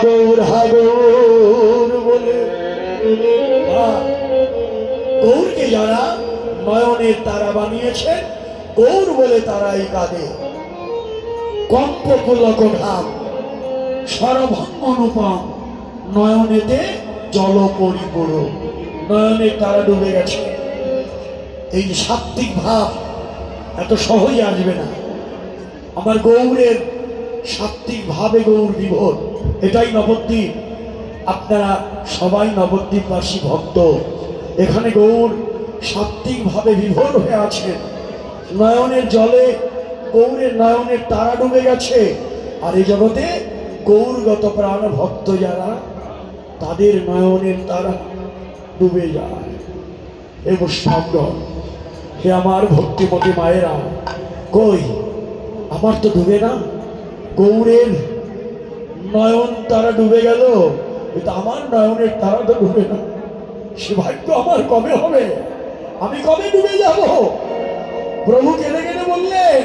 গৌর হাগৌর বলে গৌরকে যারা নয়নের তারা বানিয়েছেন, গৌর বলে তারাই কাঁদে। কম্প পুলক ধাম সরভঙ্গ অনুপম, নয়নেতে জল পরিপূর। নয়নের তারা ডুবে গেছে। এই যে সাত্ত্বিক ভাব এত সহজে আসবে না। আমার গৌরের সাত্ত্বিক ভাবে গৌর বিভোর, এটাই নবদ্বীপ। আপনারা সবাই নবদ্বীপবাসী ভক্ত। এখানে গৌর সাত্ত্বিক ভাবে বিভোর হয়ে আছেন। নয়নের জলে গৌরের নয়নের তারা ডুবে গেছে। আর এই জগতে গৌরগত প্রাণ ভক্ত যারা, তাদের নয়নের তারা ডুবে যায়। হে বৈষ্ণবগণ, হে আমার ভক্তিমতী মায়েরা, কই আমার তো ডুবে না, গৌরের নয়ন তারা ডুবে গেল, কিন্তু আমার নয়নের তারা তো ডুবে না। সে ভাগ্য আমার কবে হবে? আমি কবে ডুবে যাব? প্রভু কেঁদে কেঁদে বললেন,